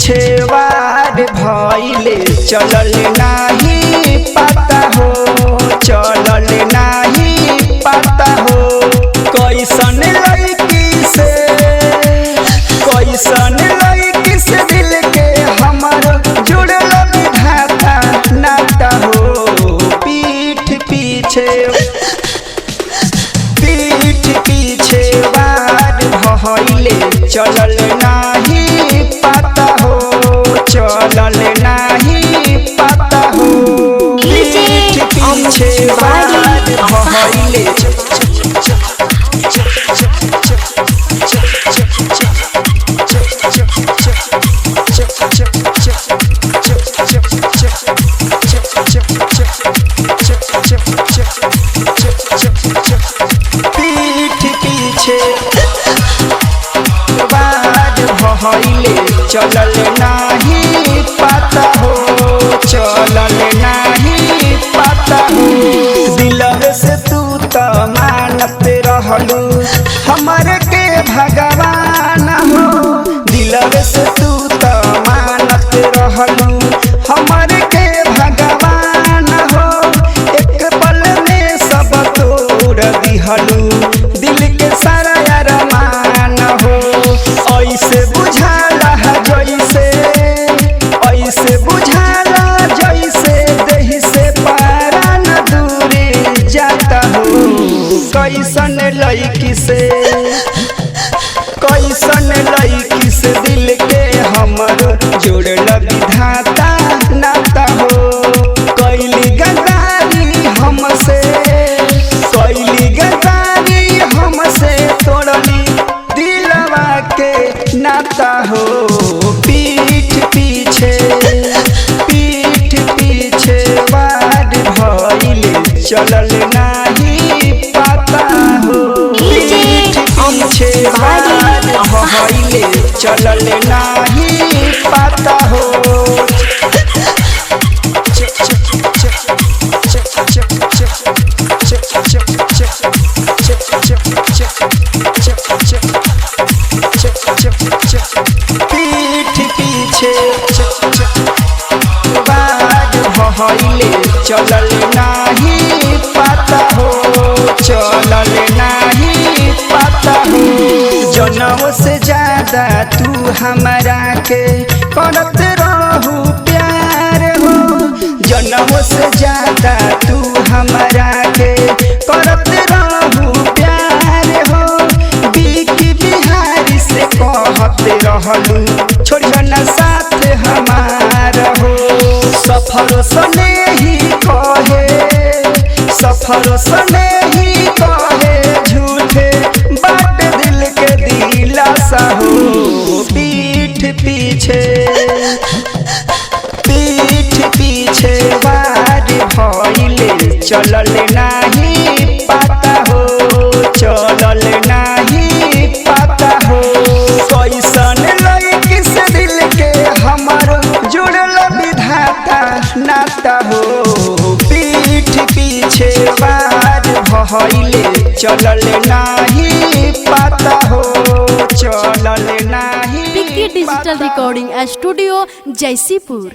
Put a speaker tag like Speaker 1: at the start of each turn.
Speaker 1: पीछे वार भइले चलल नाही पता हो, चलल नाही पता हो। कैसन लड़की से दिल के हमर जुड़ल विधाता नाता हो। पीठ पीछे वार भइले चलल नाही पता हो, चलल नाही पता हो। पीठ पीछे वार भइले भइले चलल नाही पता हो, चलल नाही पता हो। दिलवे से तू त मानत रहलू हमर के भगवान हो, दिलवे से तू त मानत रहलू हमर के भगवान हो। एक पल में सब तोड़ दिहलू दिल के सारा अरमान हो। ऐसे बुझाला जैसे देहि से पारा न दूरी जाता हो। कैसन लड़की से दिल के हमर जोड़ल विधाता नाता हो। कैली गद्दारी हमसे तोड़ली दिलवा के नाता हो। पीठ पीछे वार भइले चलल नाही पता हो। पीठ पीछे वार भइले चलल नाही पता हो। पीठ पीछे वार भइले चलल नाही पता हो, चलल नाही पता हो। जनों से ज्यादा तू हमरा के करत रहू प्यार हो, जनों से ज्यादा तू हमरा के करत रहू प्यार हो। बिकी बिहारी से कहत रहलू छोड़ियो न साथ हमार हो। सफर सने ही कहे झूठे बाट दिल के दिलासा हो। पीठ पीछे वार भइले चलल नाही पता हो, चलल नाही पता हो। कैसन लड़की से दिल के हमर जुड़ल विधाता नाता हो। पीठ पीछे वार भइले चलल नाही पता हो, चलल नाही।
Speaker 2: Vicky digital recording studio Jaisipur.